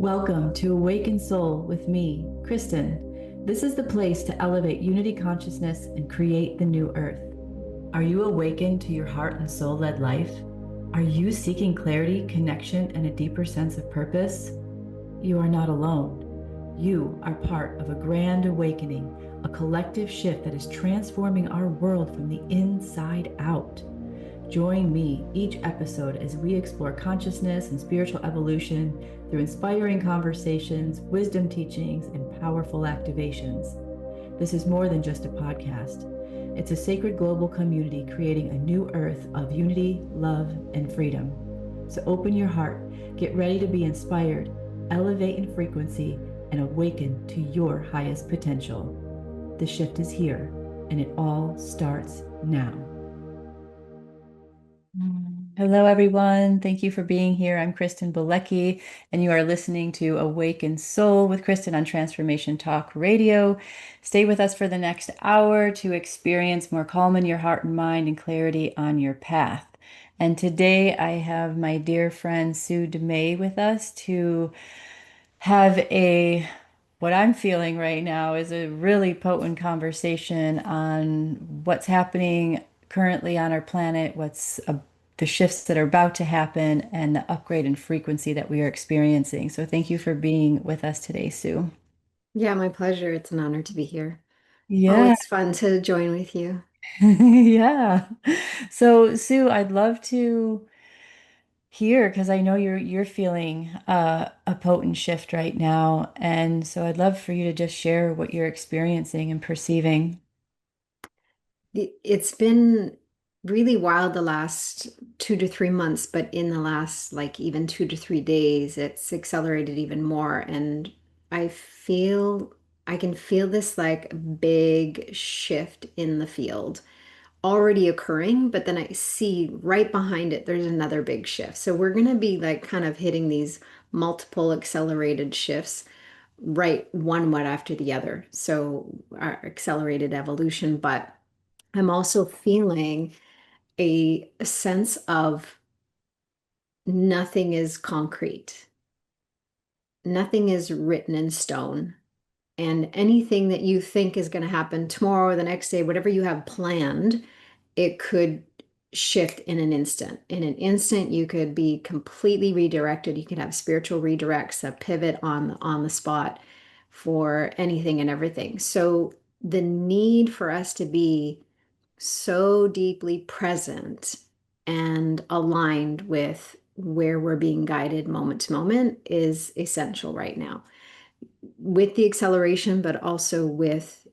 Welcome to Awakened Soul with me, Kristen. This is the place to elevate unity consciousness and create the new earth. Are you awakened to your heart and soul led life? Are you seeking clarity, connection, and a deeper sense of purpose? You are not alone. You are part of a grand awakening, a collective shift that is transforming our world from the inside out. Join me each episode as we explore consciousness and spiritual evolution through inspiring conversations, wisdom teachings, and powerful activations. This is more than just a podcast. It's a sacred global community creating a new earth of unity, love, and freedom. So open your heart, get ready to be inspired, elevate in frequency, and awaken to your highest potential. The shift is here, and it all starts now. Hello, everyone. Thank you for being here. I'm Kristen Bilecki, and you are listening to Awakened Soul with Kristen on Transformation Talk Radio. Stay with us for the next hour to experience more calm in your heart and mind and clarity on your path. And today I have my dear friend Sue Dumais with us to have what I'm feeling right now is a really potent conversation on what's happening currently on our planet, the shifts that are about to happen, and the upgrade in frequency that we are experiencing. So thank you for being with us today, Sue. Yeah, my pleasure. It's an honor to be here. Yeah, Always fun to join with you. yeah. So Sue, I'd love to hear because I know you're feeling a potent shift right now, and so I'd love for you to just share what you're experiencing and perceiving. It's been really wild the last 2 to 3 months, but in the last like even 2 to 3 days, it's accelerated even more. And I feel I can feel this like big shift in the field already occurring, but then I see right behind it, there's another big shift. So we're going to be like kind of hitting these multiple accelerated shifts right one after the other. So our accelerated evolution, but I'm also feeling a sense of nothing is concrete. Nothing is written in stone. And anything that you think is going to happen tomorrow or the next day, whatever you have planned, it could shift in an instant. In an instant, you could be completely redirected. You could have spiritual redirects, a pivot on the spot for anything and everything. So the need for us to be so deeply present and aligned with where we're being guided moment to moment is essential right now with the acceleration, but also with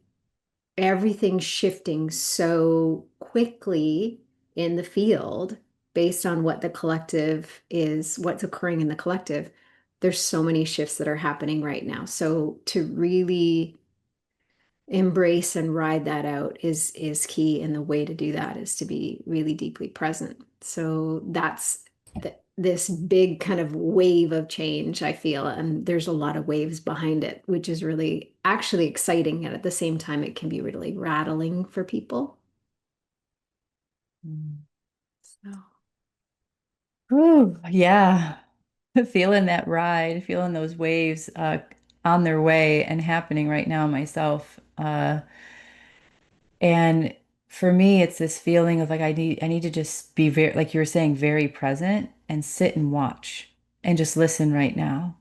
everything shifting so quickly in the field based on what the collective is, what's occurring in the collective. There's so many shifts that are happening right now. So to really embrace and ride that out is key. And the way to do that is to be really deeply present. So that's this big kind of wave of change, I feel, and there's a lot of waves behind it, which is really actually exciting. And at the same time, it can be really rattling for people. Mm. So Ooh, yeah. Feeling that ride, feeling those waves on their way and happening right now myself. And for me, it's this feeling of like I need to just be very, like you were saying, very present and sit and watch and just listen right now.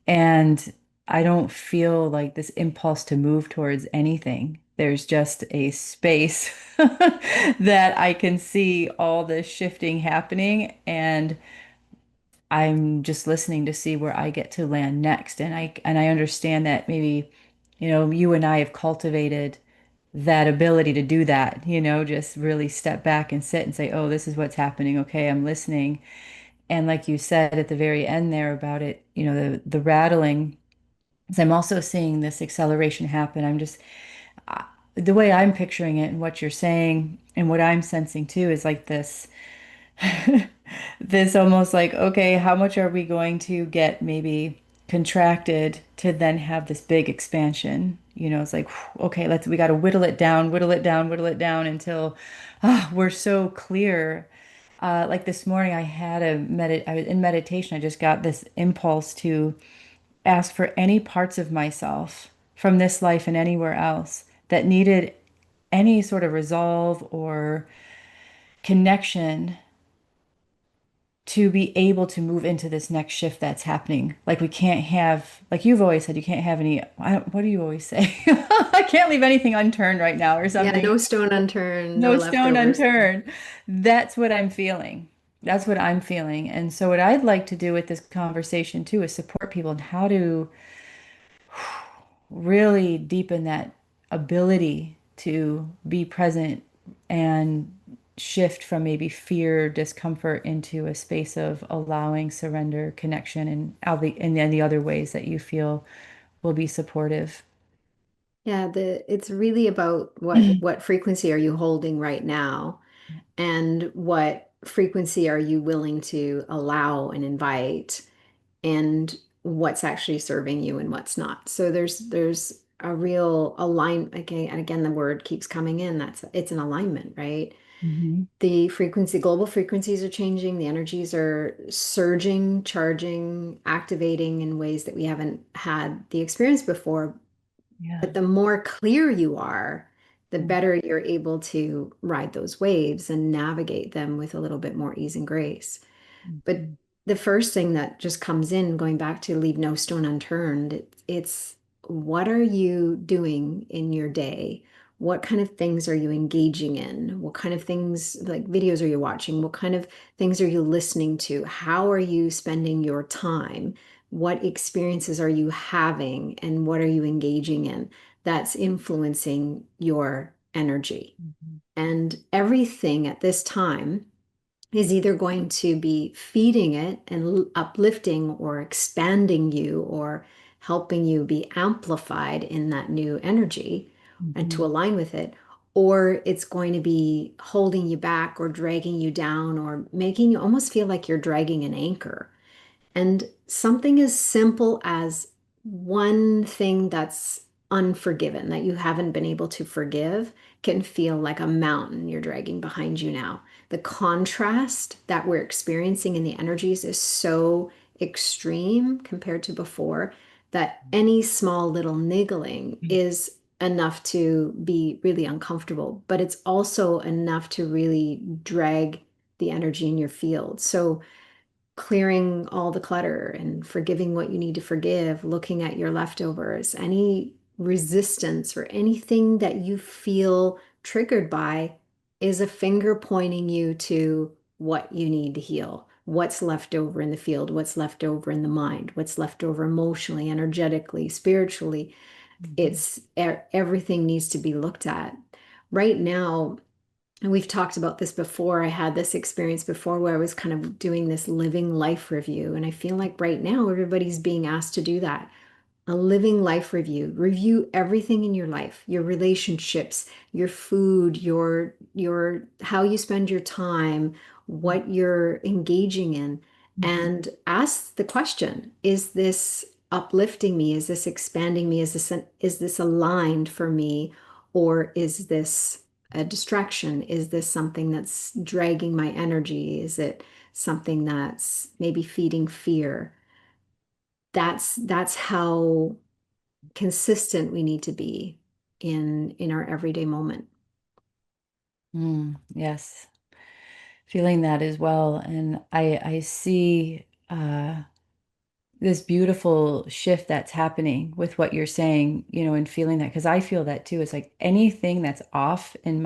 And I don't feel like this impulse to move towards anything. There's just a space that I can see all this shifting happening, and I'm just listening to see where I get to land next. And I understand that maybe, you and I have cultivated that ability to do that, just really step back and sit and say, oh, this is what's happening. Okay, I'm listening. And like you said at the very end there about it, the rattling, 'cause I'm also seeing this acceleration happen. The way I'm picturing it and what you're saying and what I'm sensing too is like this this almost like, okay, how much are we going to get maybe contracted to then have this big expansion? It's like, okay, we got to whittle it down, whittle it down, whittle it down until we're so clear. Like this morning, I was in meditation. I just got this impulse to ask for any parts of myself from this life and anywhere else that needed any sort of resolve or connection to be able to move into this next shift that's happening. Like we can't have, like you've always said, you can't have any, what do you always say? I can't leave anything unturned right now or Yeah, something. no stone unturned, no No stone leftovers. unturned. That's what I'm feeling. That's what I'm feeling. And so what I'd like to do with this conversation too is support people in how to really deepen that ability to be present and shift from maybe fear, discomfort into a space of allowing surrender, connection, and then the other ways that you feel will be supportive. Yeah, it's really about what frequency are you holding right now, and what frequency are you willing to allow and invite, and what's actually serving you and what's not. So there's a real align again, and again the word keeps coming in. It's an alignment, right? Mhm. The frequency, global frequencies are changing, the energies are surging, charging, activating in ways that we haven't had the experience before. Yeah. But the more clear you are, the better you're able to ride those waves and navigate them with a little bit more ease and grace. But Mhm. the first thing that just comes in, going back to leave no stone unturned, it's what are you doing in your day? What kind of things are you engaging in? What kind of things, like videos, are you watching? What kind of things are you listening to? How are you spending your time? What experiences are you having? And what are you engaging in that's influencing your energy? Mhm. And everything at this time is either going to be feeding it and uplifting or expanding you or helping you be amplified in that new energy and to Mhm. align with it, or it's going to be holding you back or dragging you down or making you almost feel like you're dragging an anchor. And something as simple as one thing that's unforgiven, that you haven't been able to forgive, can feel like a mountain you're dragging behind you now. The contrast that we're experiencing in the energies is so extreme compared to before that any small little niggling is enough to be really uncomfortable, but it's also enough to really drag the energy in your field. So, clearing all the clutter and forgiving what you need to forgive, looking at your leftovers, any resistance or anything that you feel triggered by is a finger pointing you to what you need to heal. What's left over in the field, what's left over in the mind, what's left over emotionally, energetically, spiritually. Mhm. Everything needs to be looked at. Right now, and we've talked about this before. I had this experience before where I was kind of doing this living life review. And I feel like right now everybody's being asked to do that. A living life review. Review everything in your life, your relationships, your food, your how you spend your time, what you're engaging in, Mhm. and ask the question, is this uplifting me? Is this expanding me? Is this aligned for me? Or is this a distraction? Is this something that's dragging my energy? Is it something that's maybe feeding fear? That's how consistent we need to be in our everyday moment. Yes, feeling that as well. And I see this beautiful shift that's happening with what you're saying, and feeling that because I feel that too. It's like anything that's off in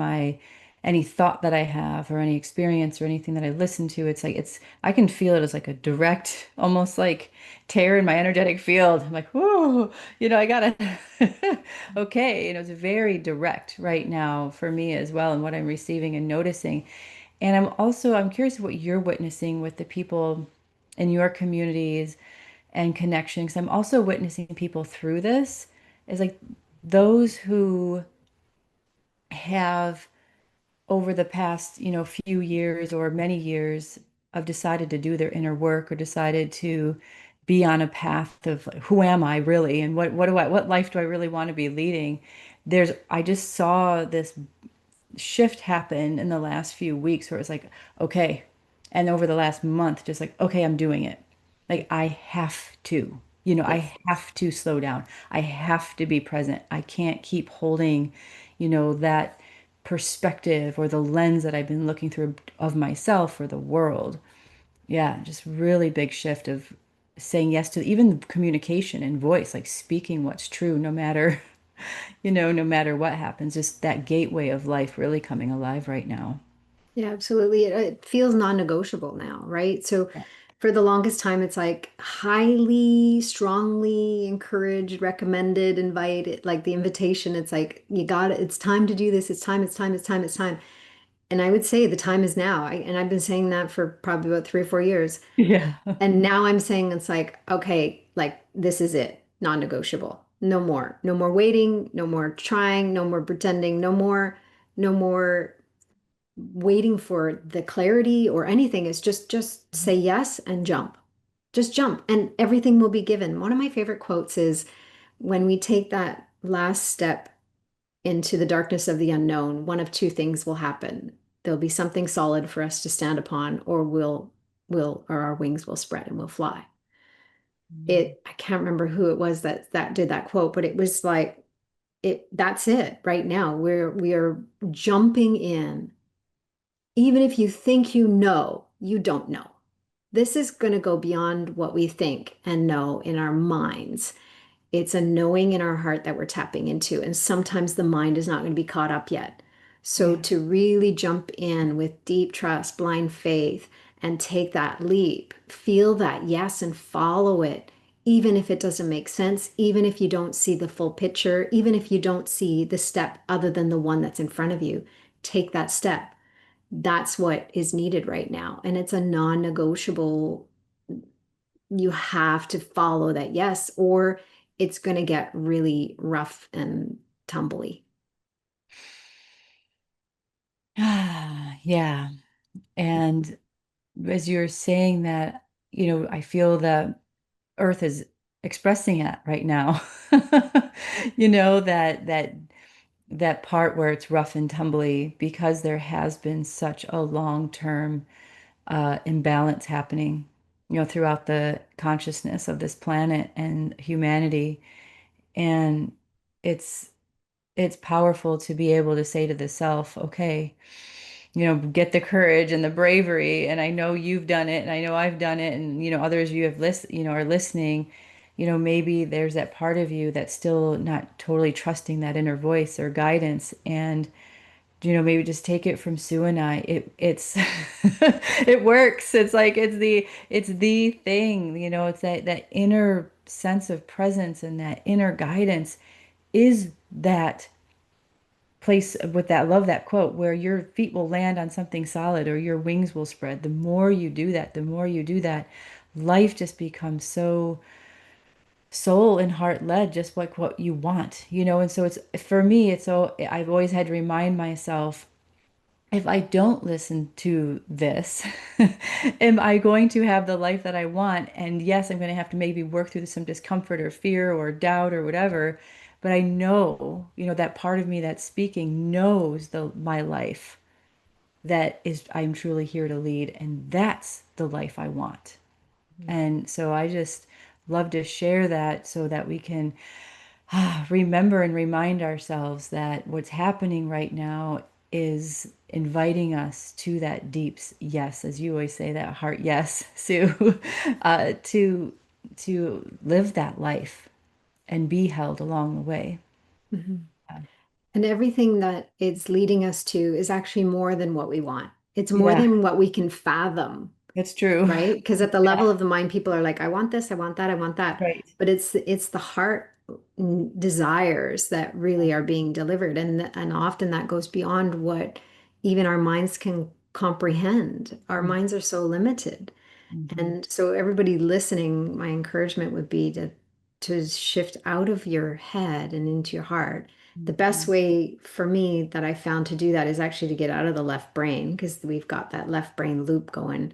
any thought that I have or any experience or anything that I listen to, it's like I can feel it as like a direct, almost like tear in my energetic field. I'm like, whoa, I gotta okay. It's very direct right now for me as well, and what I'm receiving and noticing. And I'm curious what you're witnessing with the people in your communities and connection. Because I'm also witnessing people through this is like those who have over the past, few years or many years have decided to do their inner work or decided to be on a path of like, who am I really and what life do I really want to be leading? I just saw this shift happen in the last few weeks where it's like, okay. And over the last month, just like, okay, I'm doing it. Like I have to. I Yes. have to slow down. I have to be present. I can't keep holding, that perspective or the lens that I've been looking through of myself or the world. Yeah, just really big shift of saying yes to even communication and voice, like speaking what's true, no matter, no matter what happens. Just that gateway of life really coming alive right now. Yeah, absolutely. It feels non-negotiable now, right? So Yeah. for the longest time, it's like highly, strongly encouraged, recommended, invited, like the invitation. It's like, you got it. It's time to do this. It's time, it's time, it's time, it's time. And I would say the time is now. And I've been saying that for probably about 3 or 4 years. Yeah. And now I'm saying it's like, okay, like this is it, non-negotiable. No more. No more waiting, no more trying, no more pretending, no more waiting for the clarity or anything. Is just say yes and jump. Just jump and everything will be given. One of my favorite quotes is when we take that last step into the darkness of the unknown, one of two things will happen. There'll be something solid for us to stand upon, or or our wings will spread and we'll fly. I can't remember who it was that did that quote, but it was like that's it right now. We are jumping in. Even if you think you know, you don't know. This is going to go beyond what we think and know in our minds. It's a knowing in our heart that we're tapping into. And sometimes the mind is not going to be caught up yet. So Yeah. to really jump in with deep trust, blind faith, and take that leap, feel that yes and follow it, even if it doesn't make sense, even if you don't see the full picture, even if you don't see the step other than the one that's in front of you, take that step. That's what is needed right now. And it's a non-negotiable. You have to follow that yes, or it's going to get really rough and tumbly. Yeah. And as you're saying that, I feel that Earth is expressing it right now. That part where it's rough and tumbly because there has been such a long-term imbalance happening, throughout the consciousness of this planet and humanity. And it's it's powerful to be able to say to the self, okay, get the courage and the bravery. And I know you've done it, and I know I've done it, and others you have are listening. Maybe there's that part of you that's still not totally trusting that inner voice or guidance, and maybe just take it from Sue and I. It's it works. It's like it's the thing. It's that inner sense of presence and that inner guidance is that place with that love that quote where your feet will land on something solid or your wings will spread. The more you do that, life just becomes so soul and heart led, just like what you want, and so it's for me, it's so I've always had to remind myself, if I don't listen to this, am I going to have the life that I want? And yes, I'm going to have to maybe work through some discomfort or fear or doubt or whatever. But I know, that part of me that's speaking knows my life that is I'm truly here to lead, and that's the life I want. And so I just love to share that so that we can remember and remind ourselves that what's happening right now is inviting us to that deep yes, as you always say, that heart yes, Sue, to live that life and be held along the way. Mhm. And everything that it's leading us to is actually more than what we want. It's more Yeah, than what we can fathom. it's true. Right? Because at the level of the mind, people are like, I want this, I want that, I want that. Right. But it's the heart desires that really are being delivered. And often that goes beyond what even our minds can comprehend. Our minds are so limited. Mm-hmm. And so everybody listening, my encouragement would be to shift out of your head and into your heart. The best Hmm. way for me that I found to do that is actually to get out of the left brain because we've got that left brain loop going.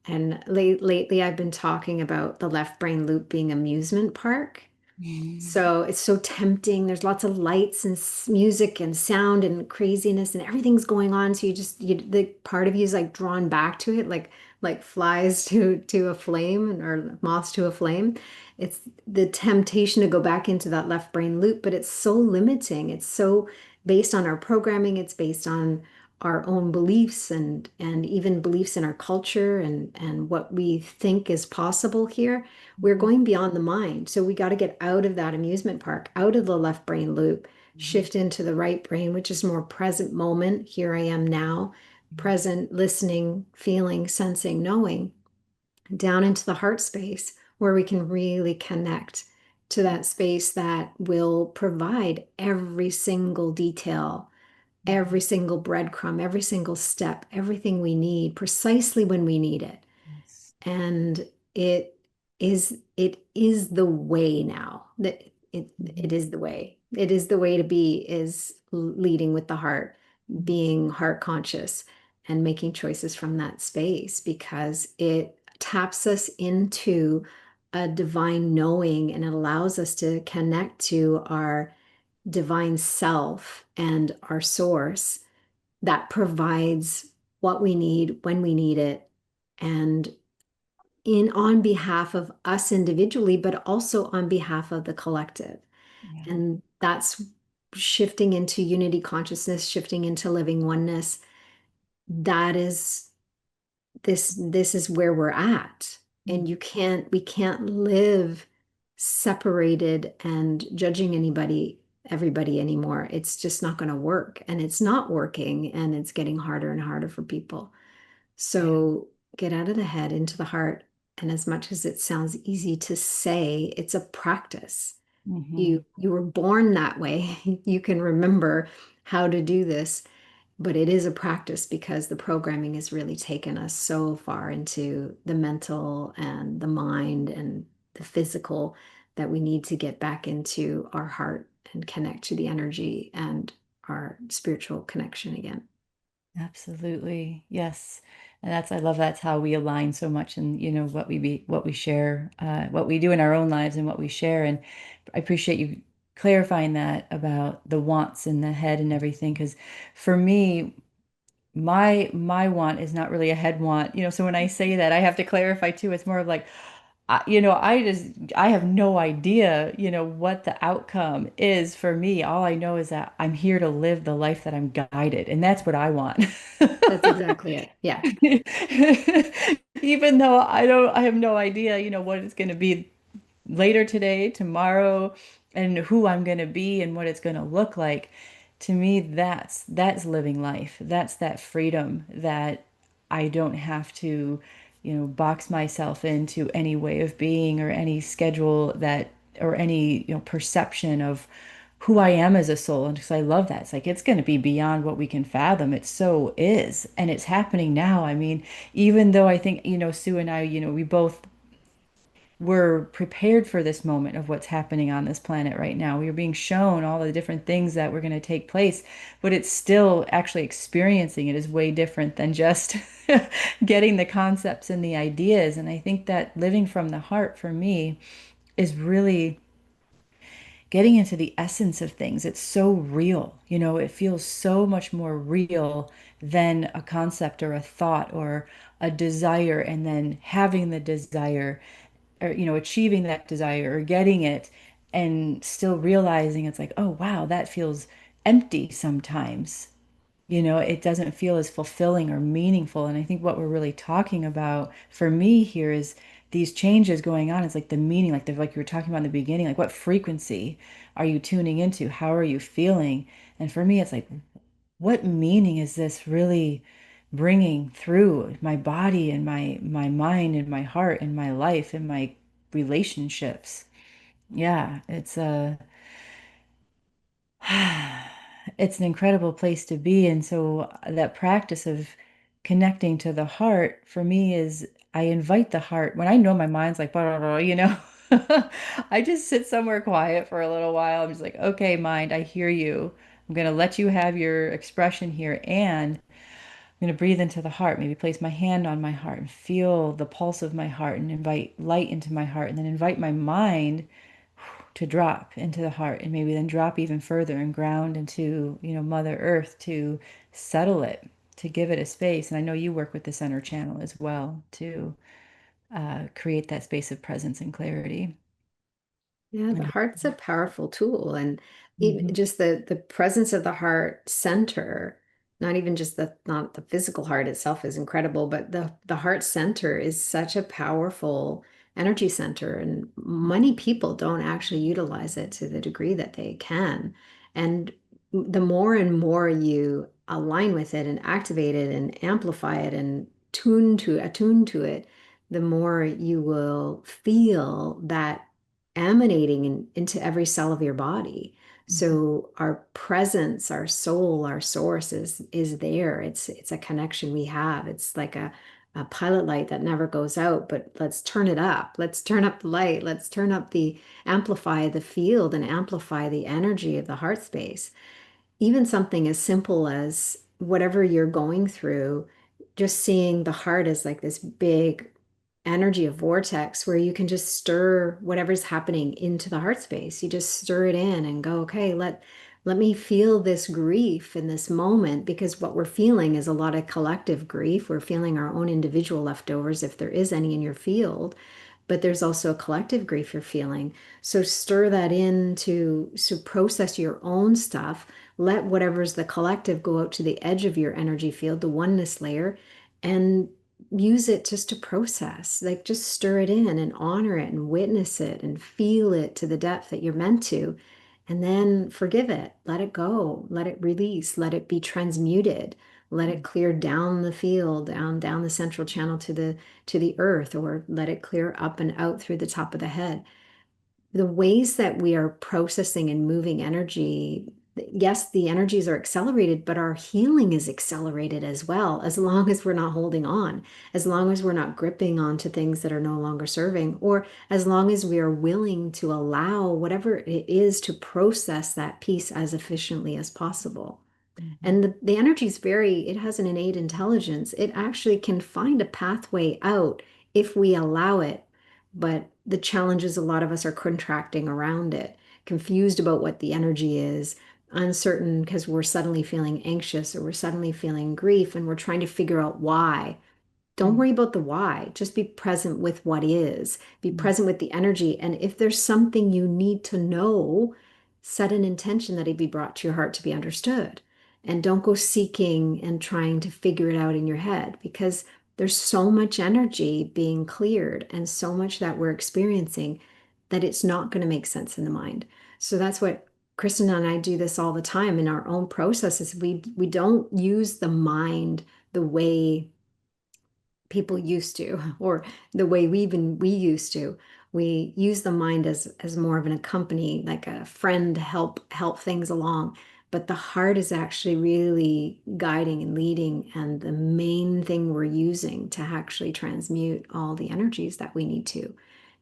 And lately, I've been talking about the left brain loop being amusement park. So it's so tempting. There's lots of lights and music and sound and craziness and everything's going on. So the part of you is like drawn back to it. Like like flies to a flame or moths to a flame. It's the temptation to go back into that left brain loop, but it's so limiting. It's so based on our programming, it's based on our own beliefs and even beliefs in our culture and what we think is possible here. We're Mhm. going beyond the mind. So we got to get out of that amusement park, out of the left brain loop, Mhm. shift into the right brain, which is more present moment. Here I am now, present, listening, feeling, sensing, knowing, down into the heart space where we can really connect to that space that will provide every single detail, every Mhm. single breadcrumb, every single step, everything we need precisely when we need it. Yes. And it it is the way now. That it Mhm. is the way. It is the way to be, is leading with the heart, Yes. being heart conscious and making choices from that space because it taps us into a divine knowing and it allows us to connect to our divine self and our source that provides what we need when we need it and in on behalf of us individually, but also on behalf of the collective. Yeah. And that's shifting into unity consciousness, shifting into living oneness. That is this is where we're at. Mm. And we can't live separated and judging everybody anymore. It's just not going to work. And it's not working and it's getting harder and harder for people. Yeah. So get out of the head into the heart. And as much as it sounds easy to say, it's a practice. Hmm. You were born that way. You can remember how to do this, but it is a practice because the programming has really taken us so far into the mental and the mind and the physical that we need to get back into our heart and connect to the energy and our spiritual connection again. Absolutely. Yes. And I love that's how we align so much and what we share, what we do in our own lives and what we share. And I appreciate you clarifying that about the wants in the head and everything. Because for me, my want is not really a head want, so when I say that, I have to clarify too. It's more of like, I have no idea, what the outcome is for me. All I know is that I'm here to live the life that I'm guided, and that's what I want. That's exactly it. Yeah. Even though I have no idea, what it's going to be later today, tomorrow, and who I'm going to be and what it's going to look like. To me, that's living life. That's that freedom that I don't have to, box myself into any way of being or any schedule that or any, perception of who I am as a soul. And because I love that. It's like it's going to be beyond what we can fathom. It so is. And it's happening now. I mean, even though I think, Sue and I, we both we're prepared for this moment of what's happening on this planet right now. We are being shown all the different things that were going to take place, but it's still actually experiencing it is way different than just getting the concepts and the ideas. And I think that living from the heart for me is really getting into the essence of things. It's so real. It feels so much more real than a concept or a thought or a desire, and then having the desire or achieving that desire or getting it and still realizing it's like, oh wow, that feels empty sometimes. It doesn't feel as fulfilling or meaningful. And I think what we're really talking about for me here is these changes going on. It's like the meaning, like you were talking about in the beginning, like what frequency are you tuning into? How are you feeling? And for me, it's like, what meaning is this really bringing through my body and my mind and my heart and my life and my relationships? Yeah, it's an incredible place to be. And so that practice of connecting to the heart for me is I invite the heart when I know my mind's like, blah, blah, blah, I just sit somewhere quiet for a little while. I'm just like, okay, mind, I hear you. I'm going to let you have your expression here. And I'm going to breathe into the heart, maybe place my hand on my heart and feel the pulse of my heart and invite light into my heart and then invite my mind to drop into the heart and maybe then drop even further and ground into, Mother Earth to settle it, to give it a space. And I know you work with the center channel as well to create that space of presence and clarity. Yeah, the And heart's a powerful tool, and even mhm, just the presence of the heart center, not even just the not the physical heart itself is incredible, but the heart center is such a powerful energy center, and many people don't actually utilize it to the degree that they can. And the more and more you align with it and activate it and amplify it and attune to it, the more you will feel that emanating into every cell of your body. mhm, So our presence, our soul, our source is there. It's a connection we have. It's like a pilot light that never goes out, but let's turn it up. Let's turn up the light. Let's turn up amplify the field and amplify the energy of the heart space. Even something as simple as whatever you're going through, just seeing the heart as like this big energy of vortex where you can just stir whatever's happening into the heart space. You just stir it in and go, okay, let me feel this grief in this moment, because what we're feeling is a lot of collective grief. We're feeling our own individual leftovers if there is any in your field, but there's also a collective grief you're feeling. So stir that in to process your own stuff. Let whatever's the collective go out to the edge of your energy field, the oneness layer, and use it just to process. Like just stir it in and honor it and witness it and feel it to the depth that you're meant to. And then forgive it, let it go, let it release, let it be transmuted, let it clear down the field, down the central channel to the earth, or let it clear up and out through the top of the head. The ways that we are processing and moving energy, yes, the energies are accelerated, but our healing is accelerated as well, as long as we're not holding on, as long as we're not gripping onto things that are no longer serving, or as long as we are willing to allow whatever it is to process that piece as efficiently as possible. mhm. And the energy is it has an innate intelligence. It actually can find a pathway out if we allow it. But the challenge is a lot of us are contracting around it, confused about what the energy is, uncertain because we're suddenly feeling anxious or we're suddenly feeling grief and we're trying to figure out why. Don't Mm, worry about the why. Just be present with what is. Be mm, present with the energy. And if there's something you need to know, set an intention that it be brought to your heart to be understood. And don't go seeking and trying to figure it out in your head, because there's so much energy being cleared and so much that we're experiencing that it's not going to make sense in the mind. So that's what Kristen and I do this all the time in our own processes. We don't use the mind the way people used to, or the way we used to. We use the mind as more of an accompany, like a friend to help things along. But the heart is actually really guiding and leading, and the main thing we're using to actually transmute all the energies that we need to.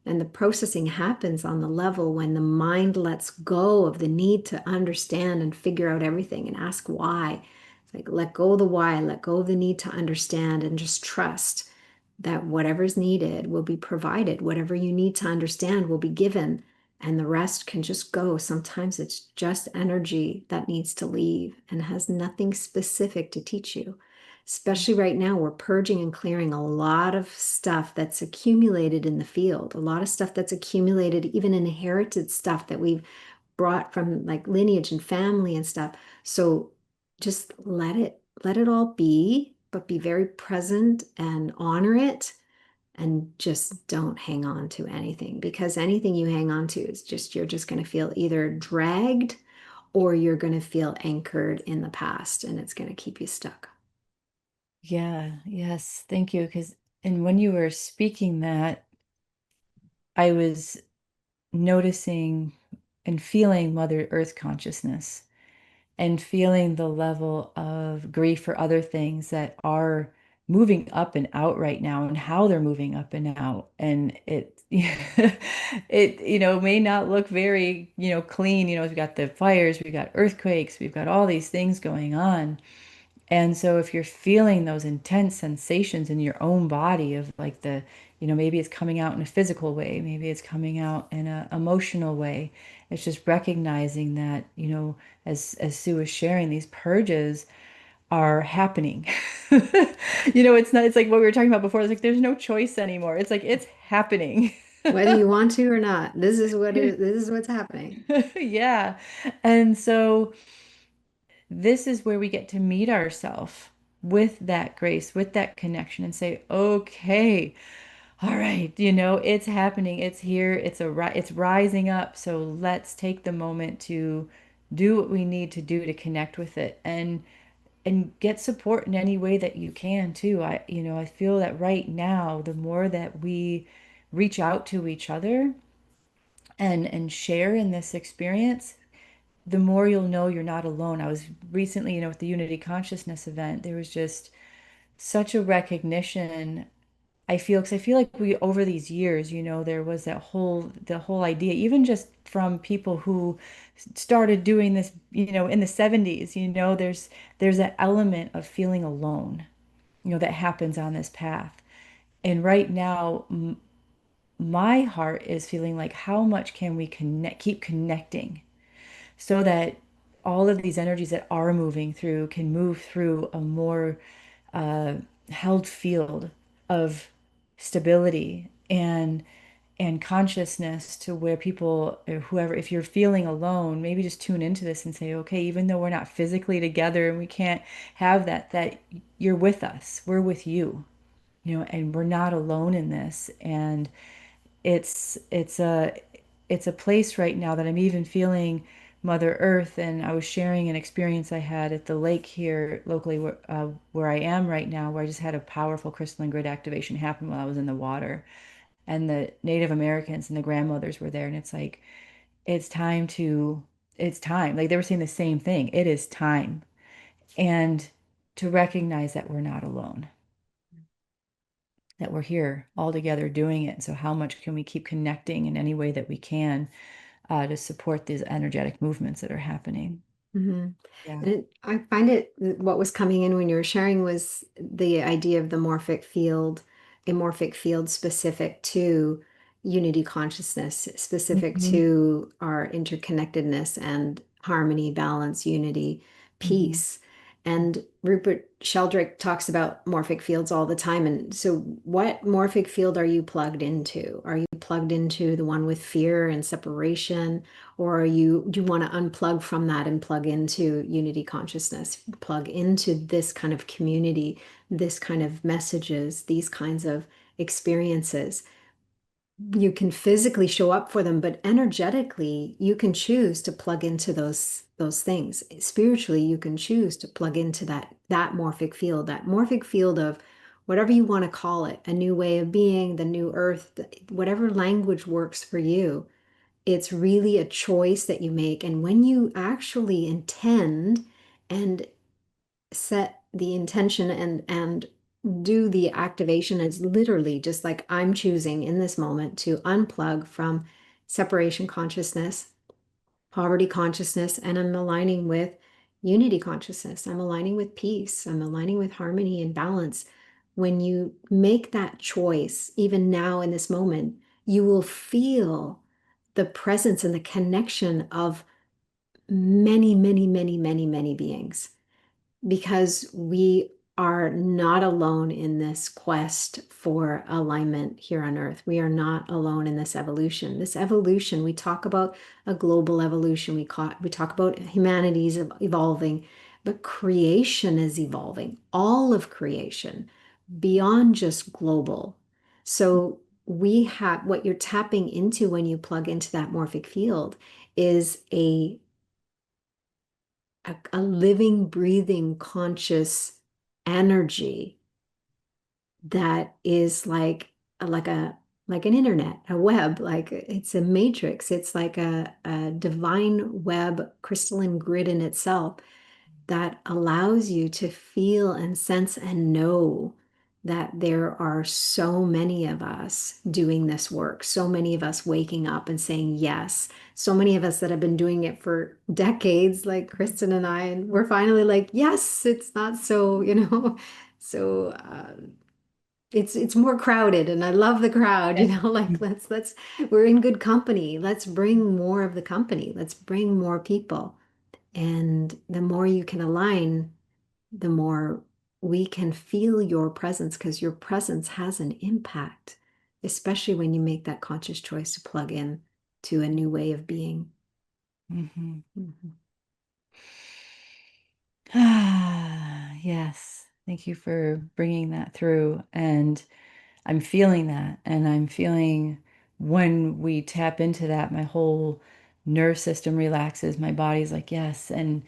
And the processing happens on the level when the mind lets go of the need to understand and figure out everything and ask why. It's like let go of the why, let go of the need to understand, and just trust that whatever's needed will be provided. Whatever you need to understand will be given, and the rest can just go. Sometimes it's just energy that needs to leave and has nothing specific to teach you. Especially right now, we're purging and clearing a lot of stuff that's accumulated in the field, a lot of stuff that's accumulated, even inherited stuff that we've brought from like lineage and family and stuff. So just let it all be, but be very present and honor it, and just don't hang on to anything, because anything you hang on to is just you're just going to feel either dragged or you're going to feel anchored in the past, and it's going to keep you stuck. Yeah, yes, thank you. Because, and when you were speaking that, I was noticing and feeling Mother Earth consciousness and feeling the level of grief for other things that are moving up and out right now and how they're moving up and out. And it, it, may not look very, clean. We've got the fires, we've got earthquakes, we've got all these things going on. And so if you're feeling those intense sensations in your own body of like maybe it's coming out in a physical way, maybe it's coming out in a emotional way. It's just recognizing that, as Sue was sharing these purges are happening. It's not, it's like what we were talking about before. It's like there's no choice anymore. It's like it's happening. Whether you want to or not, this is what's happening. Yeah. And so this is where we get to meet ourselves with that grace, with that connection, and say, okay, all right, it's happening, it's here, it's rising up. So let's take the moment to do what we need to do to connect with it and get support in any way that you can too. I feel that right now, the more that we reach out to each other and share in this experience, the more you'll know you're not alone. I was recently, with the Unity Consciousness event, there was just such a recognition. Because I feel like we, over these years, there was the whole idea, even just from people who started doing this, in the 70s, there's that element of feeling alone, that happens on this path. And right now, my heart is feeling like, how much can we keep connecting so that all of these energies that are moving through can move through a more uh, held field of stability and consciousness, to where people, or whoever, if you're feeling alone, maybe just tune into this and say, okay, even though we're not physically together and we can't have that you're with us, we're with you, and we're not alone in this. And it's a place right now that I'm even feeling Mother Earth. And I was sharing an experience I had at the lake here locally, where I am right now, where I just had a powerful crystalline grid activation happen while I was in the water. And the Native Americans and the grandmothers were there. And it's like, it's time to, it's time. Like they were saying the same thing. It is time. And to recognize that we're not alone, that we're here all together doing it. So how much can we keep connecting in any way that we can, to support these energetic movements that are happening? Hmm. Yeah. And I find what was coming in when you were sharing was the idea of the morphic field, a morphic field specific to unity consciousness, specific Hmm. to our interconnectedness and harmony, balance, unity, Hmm. peace. And Rupert Sheldrake talks about morphic fields all the time. And so, what morphic field are you plugged into? Are you plugged into the one with fear and separation? Or do you want to unplug from that and plug into unity consciousness, plug into this kind of community, this kind of messages, these kinds of experiences? You can physically show up for them, but energetically, you can choose to plug into those things. Spiritually, you can choose to plug into that morphic field of whatever you want to call it, a new way of being, the new earth, whatever language works for you. It's really a choice that you make. And when you actually intend and set the intention and do the activation, it's literally just like I'm choosing in this moment to unplug from separation consciousness, poverty consciousness, and I'm aligning with unity consciousness. I'm aligning with peace. I'm aligning with harmony and balance. When you make that choice, even now in this moment, you will feel the presence and the connection of many, many, many, many, many beings, because we are not alone in this quest for alignment here on earth. We are not alone in this evolution. This evolution, we talk about a global evolution. We talk about humanity's evolving, but creation is evolving. All of creation, beyond just global. So we have what you're tapping into when you plug into that morphic field is a living, breathing, conscious energy that is like an internet, a web, like it's a matrix. It's like a divine web, crystalline grid in itself that allows you to feel and sense and know that there are so many of us doing this work, so many of us waking up and saying yes, so many of us that have been doing it for decades, like Kristen and I, and we're finally like, yes, it's not so, so it's more crowded, and I love the crowd, Yeah. like let's we're in good company. Let's bring more of the company. Let's bring more people. And the more you can align, the more we can feel your presence, because your presence has an impact, especially when you make that conscious choice to plug in to a new way of being. Hmm. Mhm. Yes. Thank you for bringing that through. And I'm feeling that. And I'm feeling when we tap into that, my whole nerve system relaxes. My body's like, yes. And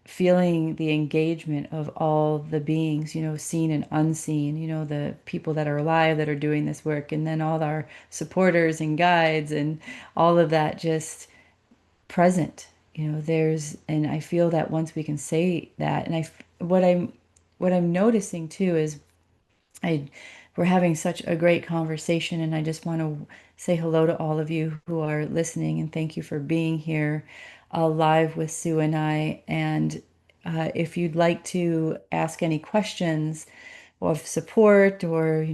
feeling the engagement of all the beings, seen and unseen, the people that are alive that are doing this work, and then all our supporters and guides and all of that just present. And I feel that once we can say that, and what I'm noticing too is I we're having such a great conversation, and I just want to say hello to all of you who are listening, and thank you for being here live with Sue and I. And if you'd like to ask any questions of support, or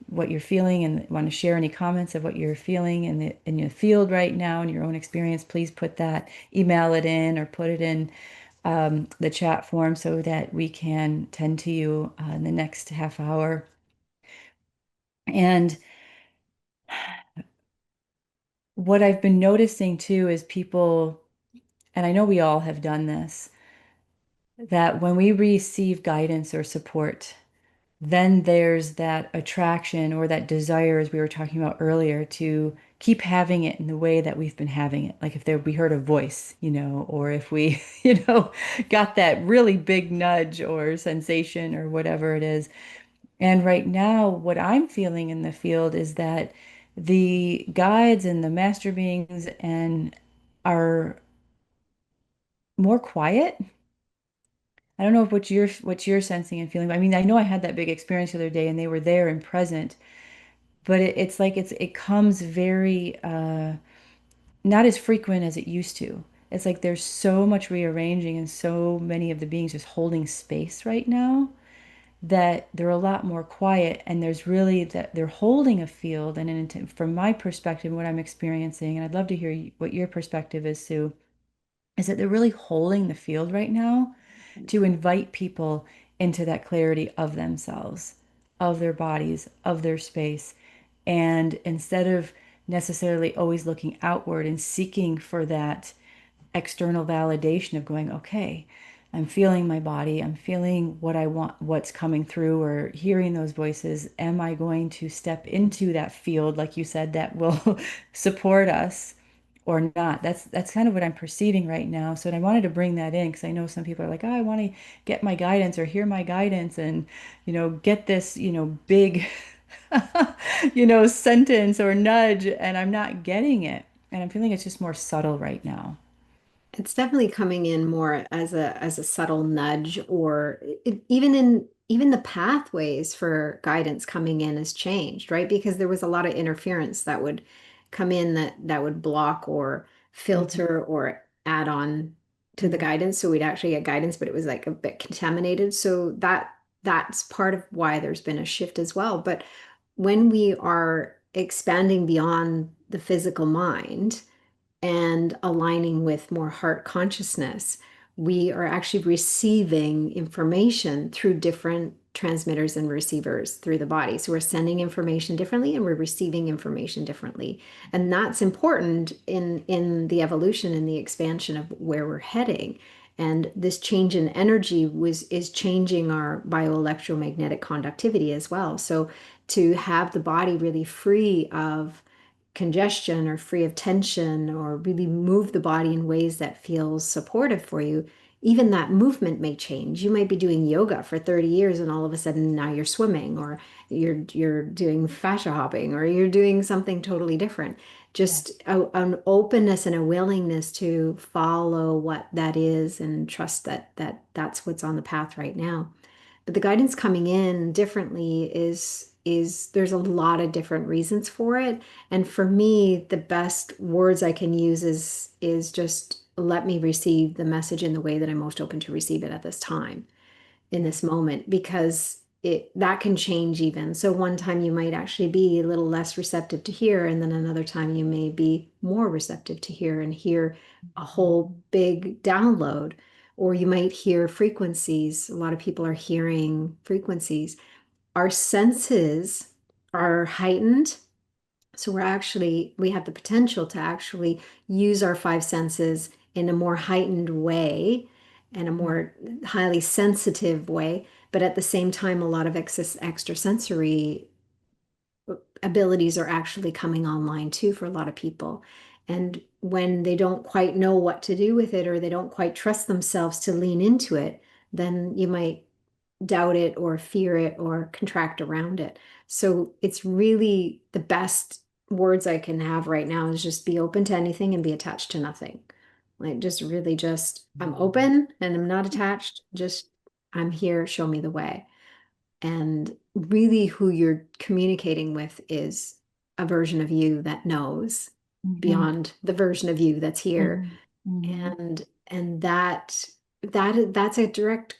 what you're feeling, and want to share any comments of what you're feeling in your field right now in your own experience, please put that, email it in, or put it in the chat form so that we can tend to you in the next half hour. And what I've been noticing too is people, and I know we all have done this, that when we receive guidance or support, then there's that attraction or that desire, as we were talking about earlier, to keep having it in the way that we've been having it. Like if we heard a voice, or if we, got that really big nudge or sensation or whatever it is. And right now, what I'm feeling in the field is that the guides and the master beings and are more quiet. I don't know if what you're sensing and feeling. I mean, I know I had that big experience the other day, and they were there and present, but it's like it comes very not as frequent as it used to. It's like there's so much rearranging and so many of the beings just holding space right now that they're a lot more quiet, and there's really that they're holding a field. And from my perspective, what I'm experiencing, and I'd love to hear what your perspective is, Sue, is that they're really holding the field right now to invite people into that clarity of themselves, of their bodies, of their space. And instead of necessarily always looking outward and seeking for that external validation of going, okay, I'm feeling my body, I'm feeling what I want, what's coming through, or hearing those voices. Am I going to step into that field, like you said, that will support us or not? That's kind of what I'm perceiving right now. So I wanted to bring that in because I know some people are like, oh, I want to get my guidance or hear my guidance and, get this, big, sentence or nudge, and I'm not getting it. And I'm feeling it's just more subtle right now. It's definitely coming in more as a subtle nudge, or even the pathways for guidance coming in has changed, right? Because there was a lot of interference that would come in that would block or Mhm. filter or add on to the Mhm. guidance. So we'd actually get guidance, but it was like a bit contaminated. So that's part of why there's been a shift as well. But when we are expanding beyond the physical mind and aligning with more heart consciousness, we are actually receiving information through different transmitters and receivers through the body. So we're sending information differently and we're receiving information differently. And that's important in the evolution and the expansion of where we're heading. And this change in energy is changing our bioelectromagnetic conductivity as well. So to have the body really free of congestion or free of tension, or really move the body in ways that feels supportive for you, even that movement may change. You might be doing yoga for 30 years and all of a sudden now you're swimming, or you're doing fascia hopping, or you're doing something totally different. Yeah. Just an openness and a willingness to follow what that is and trust that's what's on the path right now. But the guidance coming in differently is there's a lot of different reasons for it. And for me, the best words I can use is just let me receive the message in the way that I'm most open to receive it at this time, in Yeah. this moment, because it that can change even. So one time you might actually be a little less receptive to hear, and then another time you may be more receptive to hear and hear a Mhm. whole big download. or you might hear frequencies. A lot of people are hearing frequencies. Our senses are heightened. So we have the potential to actually use our five senses in a more heightened way and a more highly sensitive way. But at the same time, a lot of extrasensory abilities are actually coming online too for a lot of people. And when they don't quite know what to do with it or they don't quite trust themselves to lean into it, then you might doubt it or fear it or contract around it. So it's really the best words I can have right now is just be open to anything and be attached to nothing. Like just really just I'm open and I'm not attached. Just I'm here, show me the way. And really who you're communicating with is a version of you that knows Mhm. beyond the version of you that's here. Mhm. Mhm. And that's a direct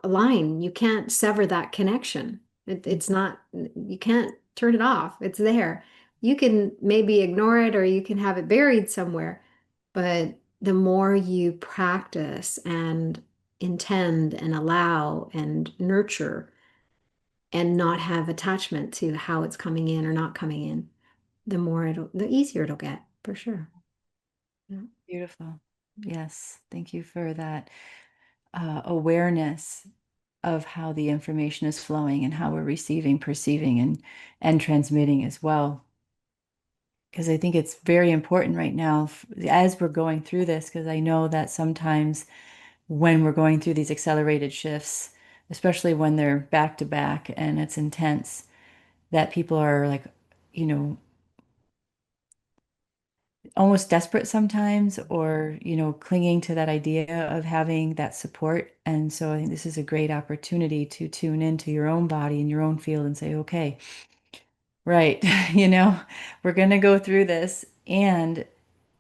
line. You can't sever that connection. It's not, you can't turn it off. It's there. You can maybe ignore it or you can have it buried somewhere. But the more you practice and intend and allow and nurture and not have attachment to how it's coming in or not coming in, the easier it'll get for sure. Yeah. Beautiful. Yes. Thank you for that awareness of how the information is flowing and how we're receiving, perceiving, and transmitting as well. Because I think it's very important right now as we're going through this, because I know that sometimes when we're going through these accelerated shifts, especially when they're back to back and it's intense, that people are like, you know, almost desperate sometimes, or, clinging to that idea of having that support. And so I think this is a great opportunity to tune into your own body and your own field and say, okay, right, we're going to go through this. And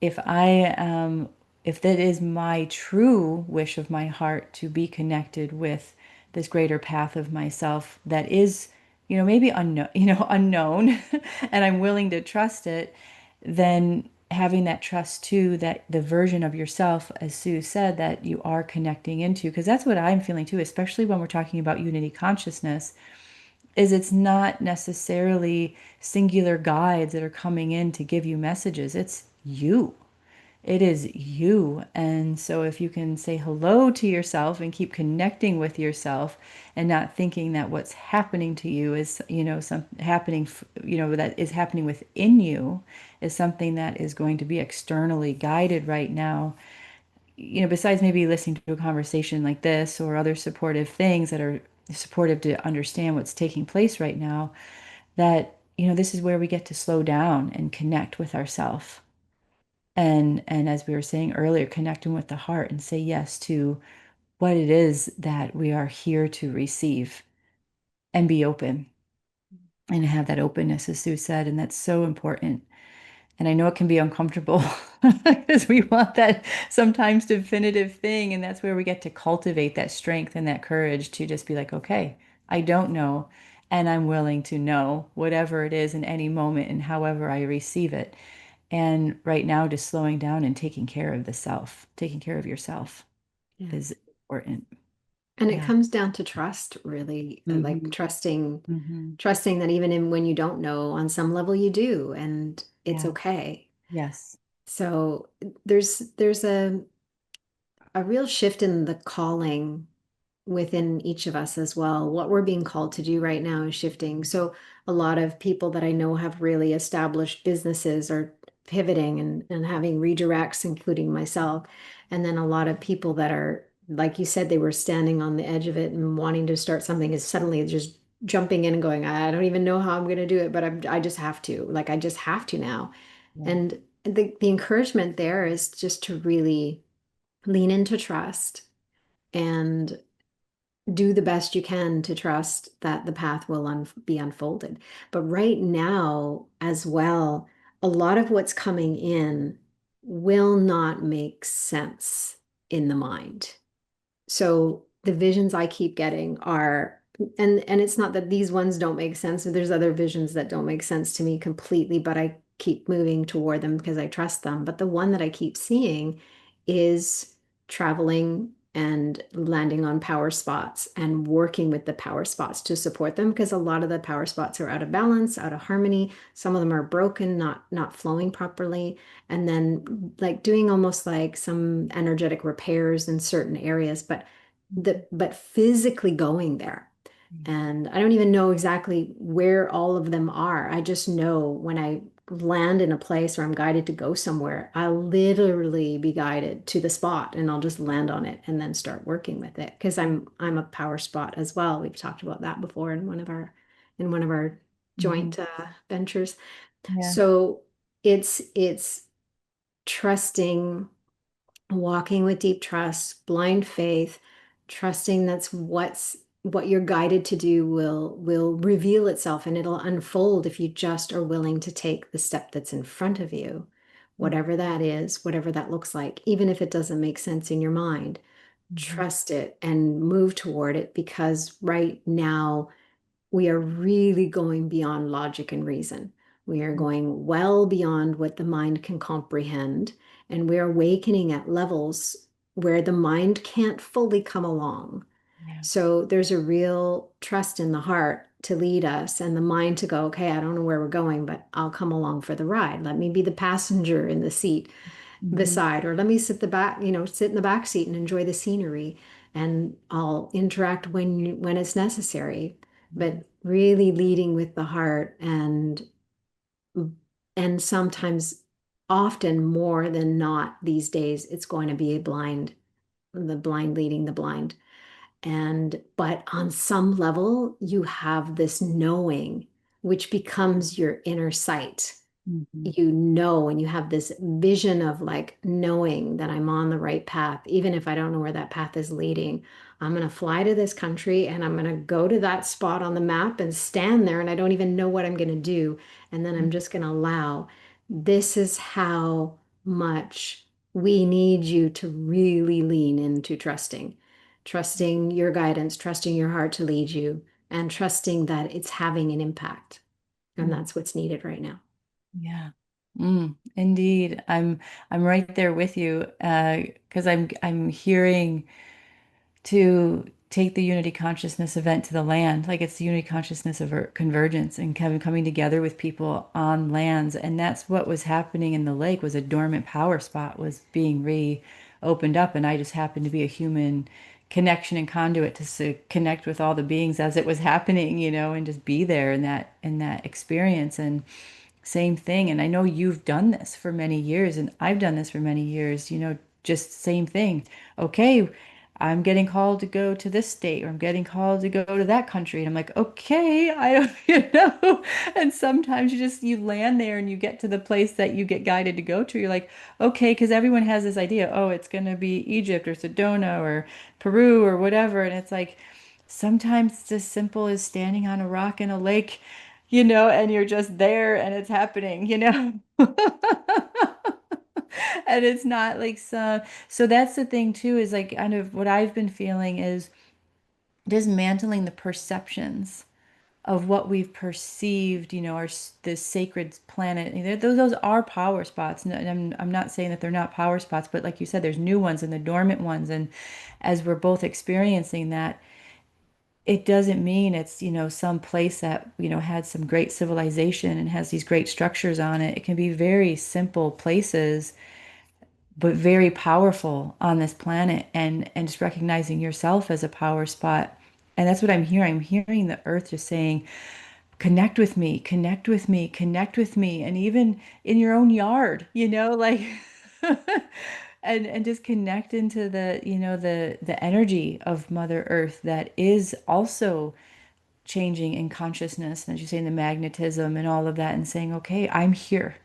if I if that is my true wish of my heart to be connected with this greater path of myself that is, maybe unknown, unknown, and I'm willing to trust it, then having that trust too, that the version of yourself, as Sue said, that you are connecting into, because that's what I'm feeling too, especially when we're talking about unity consciousness, is it's not necessarily singular guides that are coming in to give you messages. It's you. It is you. And so if you can say hello to yourself and keep connecting with yourself and not thinking that what's happening to you is, some happening, that is happening within you, is something that is going to be externally guided right now, besides maybe listening to a conversation like this or other supportive things that are supportive to understand what's taking place right now, that, this is where we get to slow down and connect with ourselves. And as we were saying earlier, connecting with the heart and say yes to what it is that we are here to receive, and be open and have that openness, as Sue said. And that's so important. And I know it can be uncomfortable because we want that sometimes definitive thing. And that's where we get to cultivate that strength and that courage to just be like, okay, I don't know. And I'm willing to know whatever it is in any moment and however I receive it. And right now, just slowing down and taking care of the self, taking care of yourself Yeah. is important. And it Yeah. comes down to trust, really, like Hmm. Hmm. trusting that even when you don't know, on some level you do, and it's Yeah. okay. Yes. So there's a real shift in the calling within each of us as well. What we're being called to do right now is shifting. So a lot of people that I know have really established businesses are pivoting and having redirects, including myself. And then a lot of people that are, like you said, they were standing on the edge of it and wanting to start something is suddenly just jumping in and going, I don't even know how I'm going to do it, but I just have to. Like I just have to now. Yeah. And the encouragement there is just to really lean into trust and do the best you can to trust that the path will be unfolded. But right now, as well, a lot of what's coming in will not make sense in the mind. So the visions I keep getting are, and it's not that these ones don't make sense. There's other visions that don't make sense to me completely, but I keep moving toward them because I trust them. But the one that I keep seeing is traveling and landing on power spots and working with the power spots to support them, because a lot of the power spots are out of balance, out of harmony. Some of them are broken, not flowing properly. And then like doing almost like some energetic repairs in certain areas, but physically going there. And I don't even know exactly where all of them are. I just know when I land in a place or I'm guided to go somewhere, I'll literally be guided to the spot and I'll just land on it and then start working with it. Because I'm a power spot as well. We've talked about that before in one of our Mhm. joint ventures. Yeah. So it's trusting, walking with deep trust, blind faith, trusting that's what you're guided to do will reveal itself, and it'll unfold if you just are willing to take the step that's in front of you, whatever that is, whatever that looks like, even if it doesn't make sense in your mind. Mhm. Trust it and move toward it, because right now we are really going beyond logic and reason. We are going well beyond what the mind can comprehend, and we're awakening at levels where the mind can't fully come along. Yeah. So there's a real trust in the heart to lead us and the mind to go, okay, I don't know where we're going, but I'll come along for the ride. Let me be the passenger in the seat Mhm. beside, or let me sit the back, sit in the back seat and enjoy the scenery, and I'll interact when it's necessary. Mhm. But really leading with the heart, and sometimes, often more than not these days, it's going to be the blind leading the blind. And but on some level, you have this knowing, which becomes your inner sight. Mhm. And you have this vision of like knowing that I'm on the right path, even if I don't know where that path is leading. I'm going to fly to this country and I'm going to go to that spot on the map and stand there, and I don't even know what I'm going to do. And then I'm just going to allow. This is how much we need you to really lean into trusting your guidance, trusting your heart to lead you, and trusting that it's having an impact. And Mhm. that's what's needed right now. Yeah. Indeed. I'm right there with you, because I'm hearing to take the unity consciousness event to the land. Like it's the unity consciousness of convergence and coming together with people on lands. And that's what was happening in the lake, was a dormant power spot was being reopened up. And I just happened to be a human connection and conduit to connect with all the beings as it was happening, and just be there in that experience. And same thing. And I know you've done this for many years, and I've done this for many years, just same thing. Okay, I'm getting called to go to this state, or I'm getting called to go to that country. And I'm like, okay, I don't, And sometimes you land there and you get to the place that you get guided to go to. You're like, okay, because everyone has this idea, oh, it's going to be Egypt or Sedona or Peru or whatever. And it's like, sometimes it's as simple as standing on a rock in a lake, and you're just there and it's happening. And it's not like so that's the thing too, is like kind of what I've been feeling is dismantling the perceptions of what we've perceived, the sacred planet. Those are power spots. And I'm not saying that they're not power spots, but like you said, there's new ones and the dormant ones. And as we're both experiencing that, it doesn't mean it's, some place that, had some great civilization and has these great structures on it. It can be very simple places, but very powerful on this planet, and just recognizing yourself as a power spot. And that's what I'm hearing. I'm hearing the earth just saying, connect with me, connect with me, connect with me. And even in your own yard, like and just connect into the energy of Mother Earth that is also changing in consciousness, and as you say, in the magnetism and all of that, and saying, okay, I'm here.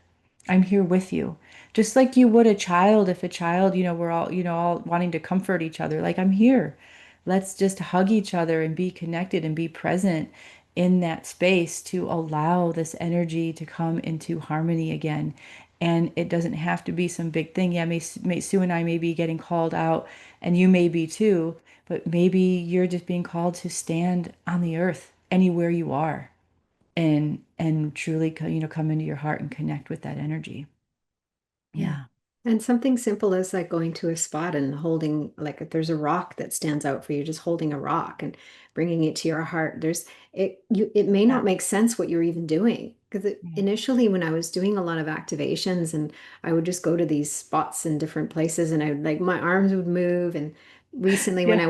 I'm here with you. Just like you would a child, if a child, we're all, all wanting to comfort each other. Like, I'm here. Let's just hug each other and be connected and be present in that space to allow this energy to come into harmony again. And it doesn't have to be some big thing. Yeah, Sue and I may be getting called out, and you may be too, but maybe you're just being called to stand on the earth anywhere you are, and truly come into your heart and connect with that energy. Yeah. Yeah. And something simple as like going to a spot and holding, like if there's a rock that stands out for you, just holding a rock and bringing it to your heart. It may Yeah. not make sense what you're even doing. Because Yeah. initially when I was doing a lot of activations and I would just go to these spots in different places and I would like my arms would move. And recently Yeah. when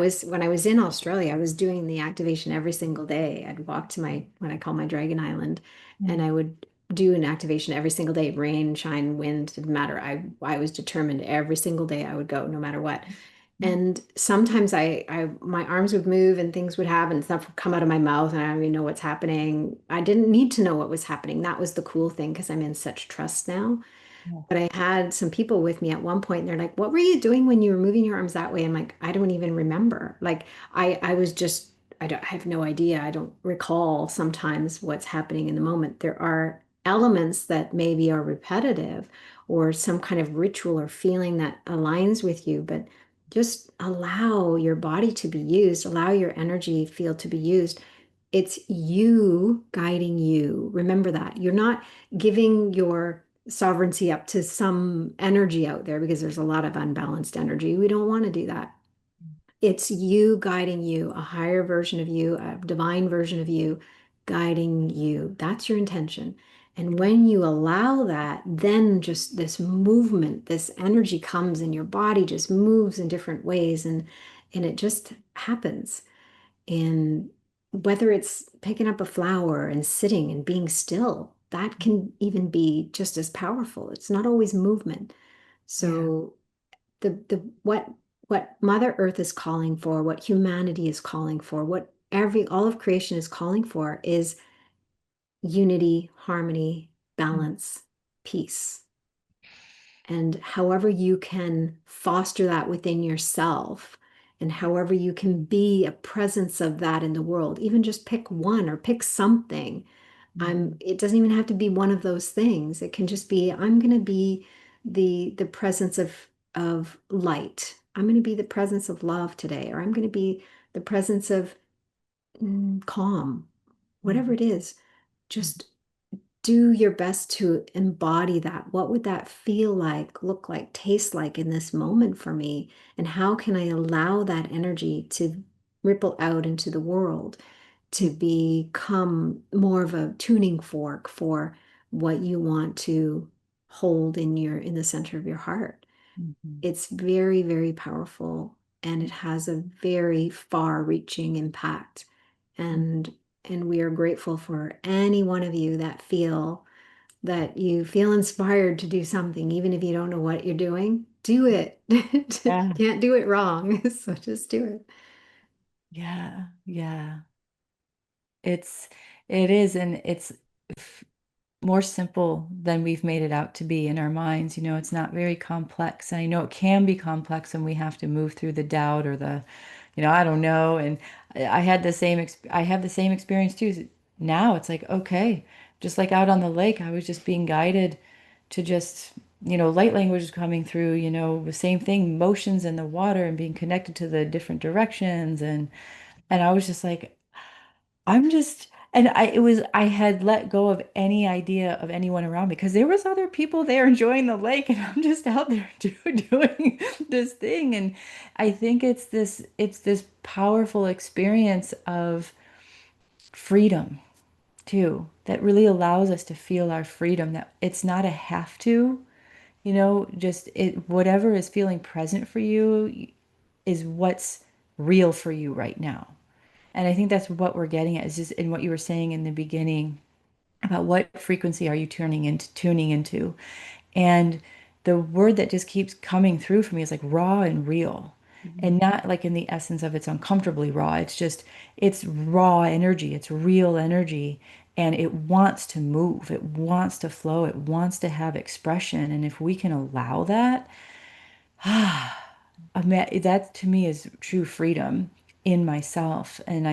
I was in Australia, I was doing the activation every single day. I'd walk to my what I call my Dragon Island and Mm. I would do an activation every single day, rain, shine, wind, didn't matter. I was determined every single day I would go no matter what. And sometimes I my arms would move and things would happen and stuff would come out of my mouth and I don't even know what's happening. I didn't need to know what was happening. That was the cool thing because I'm in such trust now. Yeah. But I had some people with me at one point and they're like, "What were you doing when you were moving your arms that way?" I'm like, "I don't even remember." Like I was just I have no idea. I don't recall sometimes what's happening in the moment. There are elements that maybe are repetitive or some kind of ritual or feeling that aligns with you, but just allow your body to be used, allow your energy field to be used. It's you guiding you. Remember that. You're not giving your sovereignty up to some energy out there because there's a lot of unbalanced energy. We don't want to do that. It's you guiding you, a higher version of you, a divine version of you guiding you. That's your intention. And when you allow that, then just this movement, this energy comes and your body just moves in different ways and it just happens. And whether it's picking up a flower and sitting and being still, that can even be just as powerful. It's not always movement. Yeah. So the what Mother Earth is calling for, what humanity is calling for, what every all of creation is calling for is unity, harmony, balance, peace. And however you can foster that within yourself, and however you can be a presence of that in the world, even just pick one or pick something. Mhm. It doesn't even have to be one of those things. It can just be, I'm going to be the presence of light. I'm going to be the presence of love today, or I'm going to be the presence of calm, whatever Mhm. it is. Just do your best to embody that. What would that feel like, look like, taste like in this moment for me? And how can I allow that energy to ripple out into the world to become more of a tuning fork for what you want to hold in the center of your heart? Mhm. It's very, very powerful and it has a very far-reaching impact. And we are grateful for any one of you that you feel inspired to do something, even if you don't know what you're doing. Do it. Yeah. Can't do it wrong. So just do it. Yeah. Yeah. It's it is, and it's f- more simple than we've made it out to be in our minds. It's not very complex. And I know it can be complex and we have to move through the doubt or I don't know. And I had the same, I have the same experience too. Now it's like, okay, just like out on the lake, I was just being guided to just, light language is coming through, the same thing, motions in the water and being connected to the different directions. And I was just like, I'm just, and I had let go of any idea of anyone around me because there was other people there enjoying the lake and I'm just out there doing this thing. And I think it's this powerful experience of freedom too, that really allows us to feel our freedom, that it's not a have to, just whatever is feeling present for you is what's real for you right now. And I think that's what we're getting at is just in what you were saying in the beginning about what frequency are you tuning into. And the word that just keeps coming through for me is like raw and real. Mhm. And not like in the essence of it's uncomfortably raw. It's just it's raw energy. It's real energy. And it wants to move. It wants to flow. It wants to have expression. And if we can allow that, that to me is true freedom in myself. And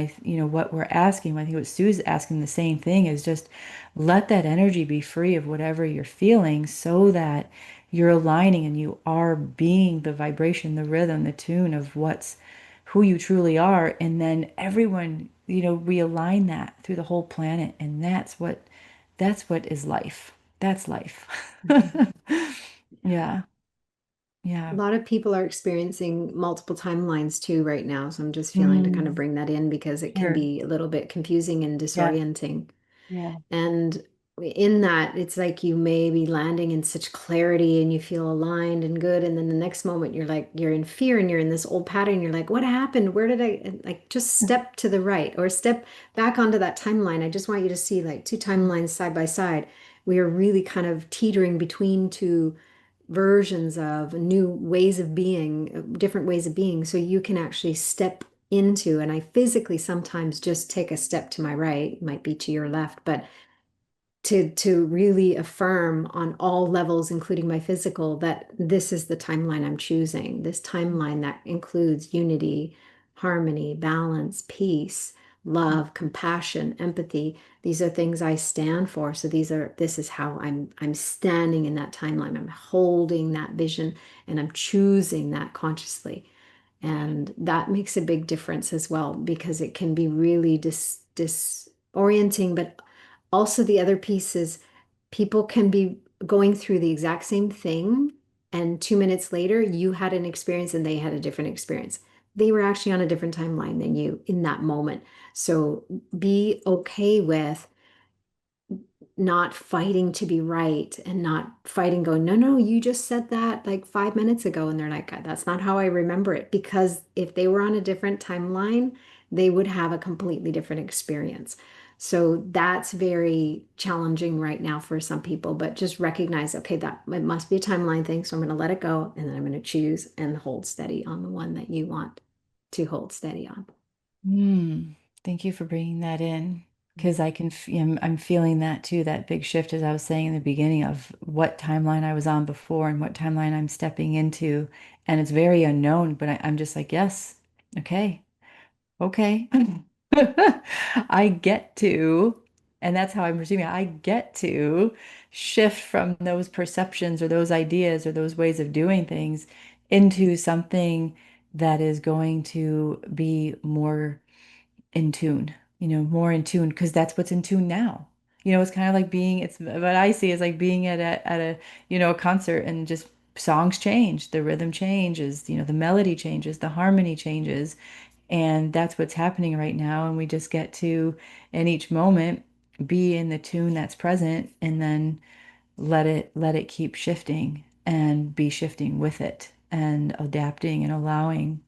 what we're asking, I think what Sue's asking the same thing is just let that energy be free of whatever you're feeling so that you're aligning and you are being the vibration, the rhythm, the tune of who you truly are. And then everyone, realign that through the whole planet. And that's what is life. That's life. Mhm. Yeah. A Yeah. lot of people are experiencing multiple timelines too right now. So I'm just feeling to kind of Mm, bring that in because it can sure. be a little bit confusing and Yeah. disorienting. Yeah. And in that, it's like you may be landing in such clarity and you feel aligned and good. And then the next moment, you're like, you're in fear and you're in this old pattern. You're like, what happened? Where did I, and like, just step to the right or step back onto that timeline. I just want you to see like two timelines side by side. We are really kind of teetering between two versions of new ways of being, different ways of being. So you can actually step into, and I physically sometimes just take a step to my right, it might be to your left, but to really affirm on all levels, including my physical, that this is the timeline I'm choosing. This timeline that includes unity, harmony, balance, peace, love, compassion, empathy. These are things I stand for. So this is how I'm standing in that timeline. I'm holding that vision and I'm choosing that consciously. And that makes a big difference as well because it can be really disorienting, but also the other piece is people can be going through the exact same thing, and 2 minutes later, you had an experience and they had a different experience. They were actually on a different timeline than you in that moment. So be okay with not fighting to be right and not fighting going, no, no, you just said that like 5 minutes ago. And they're like, that's not how I remember it. Because if they were on a different timeline, they would have a completely different experience. So that's very challenging right now for some people, but just recognize, okay, that it must be a timeline thing. So I'm going to let it go and then I'm going to choose and hold steady on the one that you want to hold steady on. Mm, thank you for bringing that in because I'm feeling that too, that big shift as I was saying in the beginning of what timeline I was on before and what timeline I'm stepping into. And it's very unknown, but I'm just like, yes, okay, okay. I get to, and that's how I'm receiving it. I get to shift from those perceptions or those ideas or those ways of doing things into something that is going to be more in tune, more in tune because that's what's in tune now. It's kind of like it's what I see is like being at a concert and just songs change, the rhythm changes, the melody changes, the harmony changes. And that's what's happening right now. And we just get to, in each moment, be in the tune that's present and then let it keep shifting and be shifting with it and adapting and allowing.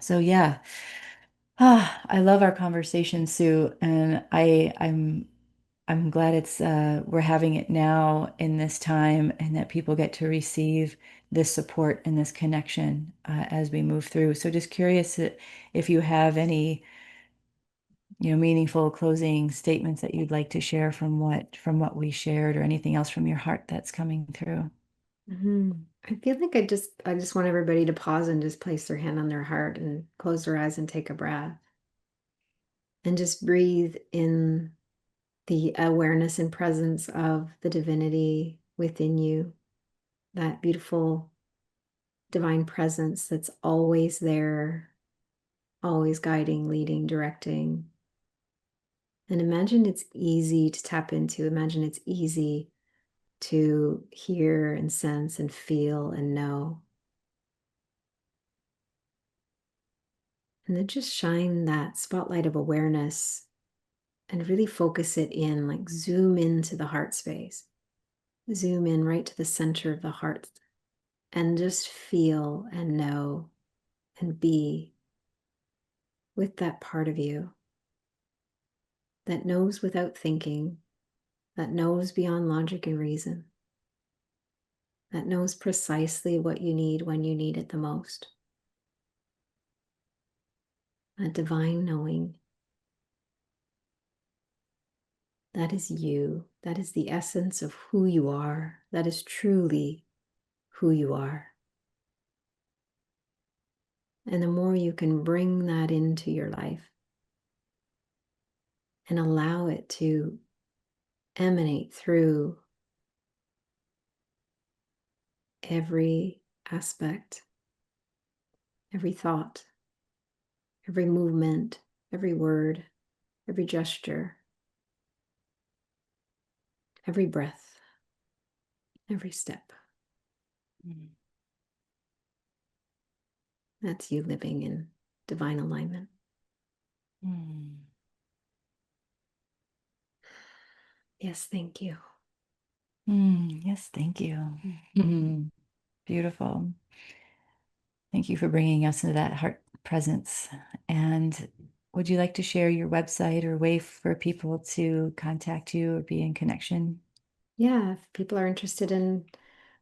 So yeah. I love our conversation, Sue, and I'm glad we're having it now in this time and that people get to receive this support and this connection as we move through. So just curious if you have any, meaningful closing statements that you'd like to share from what we shared or anything else from your heart that's coming through. I feel like I just want everybody to pause and just place their hand on their heart and close their eyes and take a breath and just breathe in the awareness and presence of the divinity within you, that beautiful divine presence that's always there, always guiding, leading, directing. And imagine it's easy to tap into. Imagine it's easy to hear and sense and feel and know. And then just shine that spotlight of awareness and really focus it in, like zoom into the heart space, zoom in right to the center of the heart, and just feel and know and be with that part of you that knows without thinking, that knows beyond logic and reason, that knows precisely what you need when you need it the most. A divine knowing. That is you. That is the essence of who you are. That is truly who you are. And the more you can bring that into your life and allow it to emanate through every aspect, every thought, every movement, every word, every gesture, every breath, every step. Mm. That's you living in divine alignment. Mm. Yes, thank you. Yes, thank you. Beautiful. Thank you for bringing us into that heart presence. And would you like to share your website or way for people to contact you or be in connection? Yeah, if people are interested in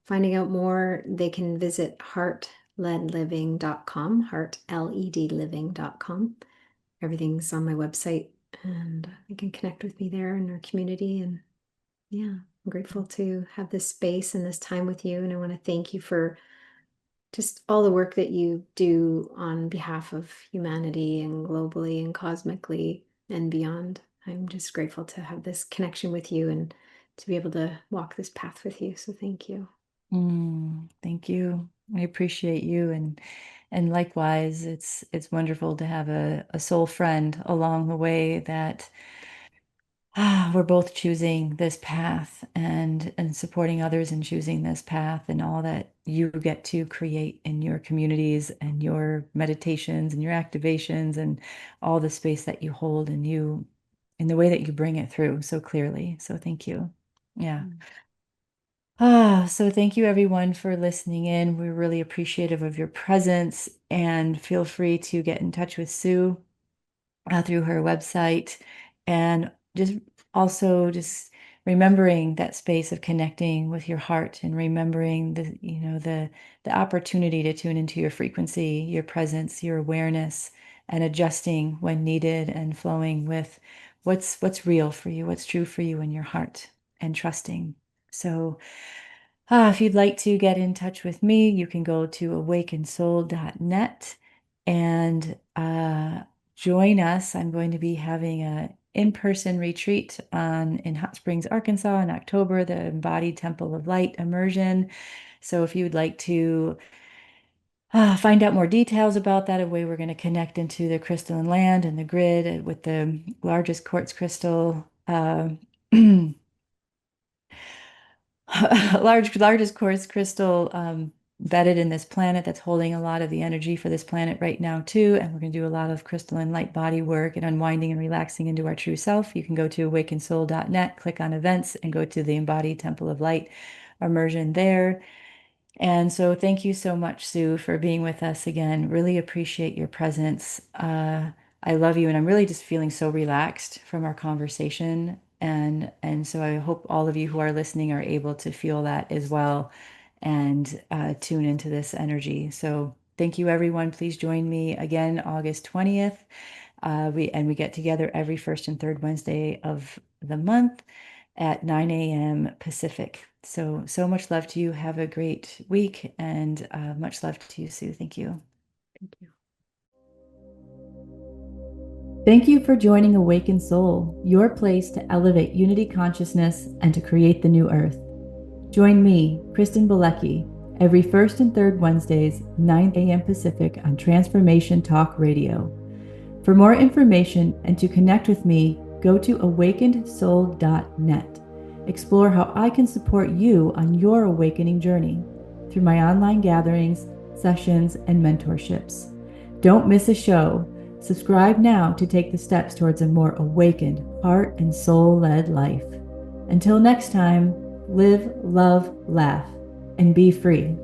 finding out more, they can visit heartledliving.com, heartledliving.com. Everything's on my website, and you can connect with me there in our community. And yeah, I'm grateful to have this space and this time with you. And I want to thank you for just all the work that you do on behalf of humanity and globally and cosmically and beyond. I'm just grateful to have this connection with you and to be able to walk this path with you. So thank you. Thank you. I appreciate you, and likewise, it's wonderful to have a soul friend along the way that we're both choosing this path and supporting others in choosing this path and all that you get to create in your communities and your meditations and your activations and all the space that you hold and you in the way that you bring it through so clearly. So thank you. Yeah. Mm. So thank you everyone for listening in. We're really appreciative of your presence and feel free to get in touch with Sue through her website and just remembering that space of connecting with your heart and remembering the opportunity to tune into your frequency, your presence, your awareness, and adjusting when needed and flowing with what's real for you, what's true for you in your heart, and trusting. So if you'd like to get in touch with me, you can go to awakensoul.net and join us. I'm going to be having a in-person retreat in Hot Springs, Arkansas in October, the Embodied Temple of Light immersion. So if you would like to find out more details about that, a way we're going to connect into the crystalline land and the grid with the largest quartz crystal largest quartz crystal bedded in this planet that's holding a lot of the energy for this planet right now too. And we're going to do a lot of crystalline light body work and unwinding and relaxing into our true self. You can go to awakensoul.net, click on events, and go to the Embodied Temple of Light immersion there. And so thank you so much, Sue, for being with us again. Really appreciate your presence. I love you, and I'm really just feeling so relaxed from our conversation. And so I hope all of you who are listening are able to feel that as well and tune into this energy. So thank you, everyone. Please join me again August 20th. We get together every first and third Wednesday of the month at 9 a.m. Pacific. So much love to you. Have a great week and much love to you, Sue. Thank you. Thank you. Thank you for joining Awakened Soul, your place to elevate unity consciousness and to create the new earth. Join me, Kristen Bilecki, every first and third Wednesdays, 9 a.m. Pacific on Transformation Talk Radio. For more information and to connect with me, go to awakenedsoul.net. Explore how I can support you on your awakening journey through my online gatherings, sessions, and mentorships. Don't miss a show. Subscribe now to take the steps towards a more awakened, heart and soul-led life. Until next time, live, love, laugh, and be free.